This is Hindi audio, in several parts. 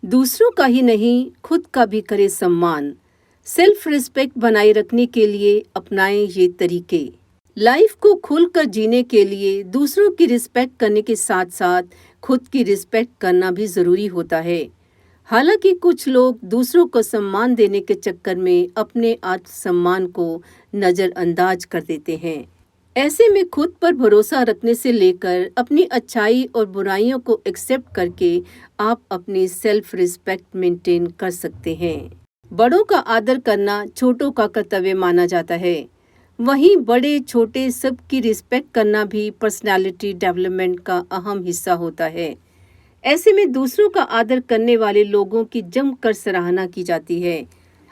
दूसरों का ही नहीं, खुद का भी करे सम्मान। सेल्फ रिस्पेक्ट बनाए रखने के लिए अपनाएं ये तरीके। लाइफ को खुलकर जीने के लिए दूसरों की रिस्पेक्ट करने के साथ साथ खुद की रिस्पेक्ट करना भी ज़रूरी होता है। हालांकि कुछ लोग दूसरों को सम्मान देने के चक्कर में अपने आत्मसम्मान को नज़रअंदाज कर देते हैं। ऐसे में खुद पर भरोसा रखने से लेकर अपनी अच्छाई और बुराइयों को एक्सेप्ट करके आप अपनी सेल्फ रिस्पेक्ट मेंटेन कर सकते हैं। बड़ों का आदर करना छोटों का कर्तव्य माना जाता है। वहीं बड़े छोटे सबकी रिस्पेक्ट करना भी पर्सनालिटी डेवलपमेंट का अहम हिस्सा होता है। ऐसे में दूसरों का आदर करने वाले लोगों की जमकर सराहना की जाती है।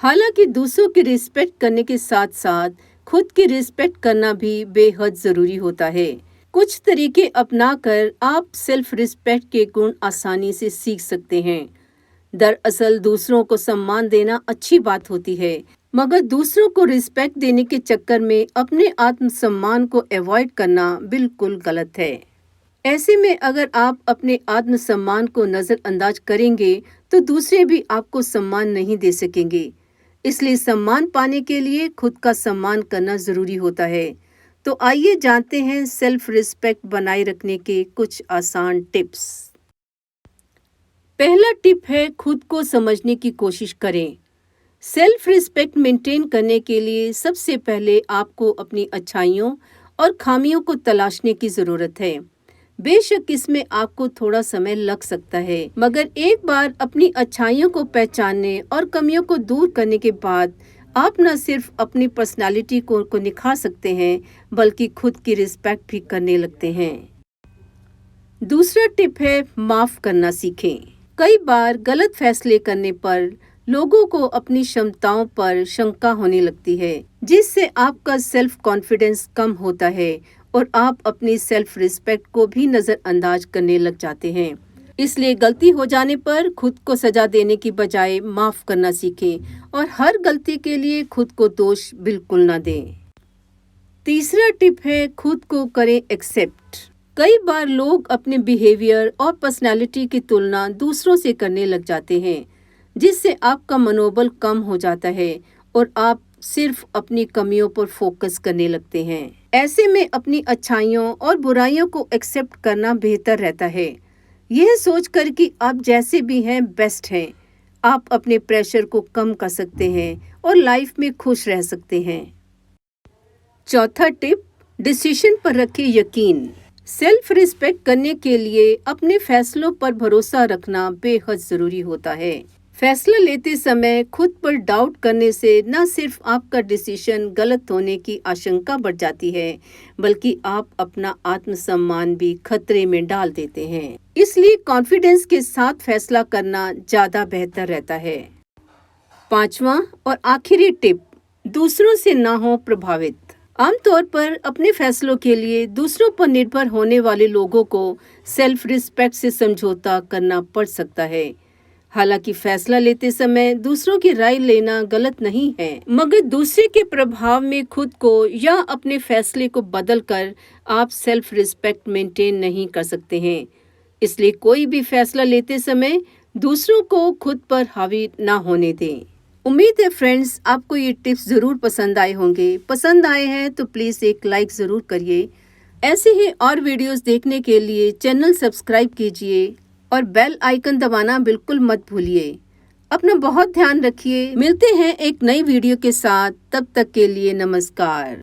हालांकि दूसरों की रिस्पेक्ट करने के साथ साथ खुद की रिस्पेक्ट करना भी बेहद ज़रूरी होता है। कुछ तरीके अपनाकर आप सेल्फ रिस्पेक्ट के गुण आसानी से सीख सकते हैं। दरअसल दूसरों को सम्मान देना अच्छी बात होती है, मगर दूसरों को रिस्पेक्ट देने के चक्कर में अपने आत्मसम्मान को अवॉइड करना बिल्कुल गलत है। ऐसे में अगर आप अपने आत्मसम्मान को नज़रअंदाज करेंगे तो दूसरे भी आपको सम्मान नहीं दे सकेंगे। इसलिए सम्मान पाने के लिए खुद का सम्मान करना ज़रूरी होता है। तो आइए जानते हैं सेल्फ रिस्पेक्ट बनाए रखने के कुछ आसान टिप्स। पहला टिप है, खुद को समझने की कोशिश करें। सेल्फ रिस्पेक्ट मेंटेन करने के लिए सबसे पहले आपको अपनी अच्छाइयों और खामियों को तलाशने की ज़रूरत है। बेशक इसमें आपको थोड़ा समय लग सकता है, मगर एक बार अपनी अच्छाइयों को पहचानने और कमियों को दूर करने के बाद आप न सिर्फ अपनी पर्सनालिटी को निखार सकते हैं, बल्कि खुद की रिस्पेक्ट भी करने लगते हैं। दूसरा टिप है, माफ़ करना सीखें। कई बार गलत फैसले करने पर लोगों को अपनी क्षमताओं पर शंका होने लगती है, जिससे आपका सेल्फ कॉन्फिडेंस कम होता है और आप अपनी सेल्फ रिस्पेक्ट को भी नज़रअंदाज करने लग जाते हैं। इसलिए गलती हो जाने पर खुद को सजा देने की बजाय माफ़ करना सीखें और हर गलती के लिए खुद को दोष बिल्कुल ना दें। तीसरा टिप है, खुद को करें एक्सेप्ट। कई बार लोग अपने बिहेवियर और पर्सनालिटी की तुलना दूसरों से करने लग जाते हैं, जिससे आपका मनोबल कम हो जाता है और आप सिर्फ अपनी कमियों पर फोकस करने लगते हैं। ऐसे में अपनी अच्छाइयों और बुराइयों को एक्सेप्ट करना बेहतर रहता है। यह सोचकर कि आप जैसे भी हैं बेस्ट हैं, आप अपने प्रेशर को कम कर सकते हैं और लाइफ में खुश रह सकते हैं। चौथा टिप, डिसीजन पर रखें यकीन। सेल्फ रिस्पेक्ट करने के लिए अपने फैसलों पर भरोसा रखना बेहद ज़रूरी होता है। फैसला लेते समय खुद पर डाउट करने से न सिर्फ आपका डिसीजन गलत होने की आशंका बढ़ जाती है, बल्कि आप अपना आत्मसम्मान भी खतरे में डाल देते हैं। इसलिए कॉन्फिडेंस के साथ फैसला करना ज़्यादा बेहतर रहता है। पांचवा और आखिरी टिप, दूसरों से ना हो प्रभावित। आमतौर पर अपने फैसलों के लिए दूसरों पर निर्भर होने वाले लोगों को सेल्फ रिस्पेक्ट से समझौता करना पड़ सकता है। हालांकि फैसला लेते समय दूसरों की राय लेना गलत नहीं है, मगर दूसरे के प्रभाव में खुद को या अपने फैसले को बदलकर आप सेल्फ रिस्पेक्ट मेंटेन नहीं कर सकते हैं। इसलिए कोई भी फैसला लेते समय दूसरों को खुद पर हावी ना होने दें। उम्मीद है फ्रेंड्स, आपको ये टिप्स ज़रूर पसंद आए होंगे। पसंद आए हैं तो प्लीज़ एक लाइक ज़रूर करिए। ऐसे ही और वीडियोस देखने के लिए चैनल सब्सक्राइब कीजिए और बेल आइकन दबाना बिल्कुल मत भूलिए। अपना बहुत ध्यान रखिए। मिलते हैं एक नई वीडियो के साथ, तब तक के लिए नमस्कार।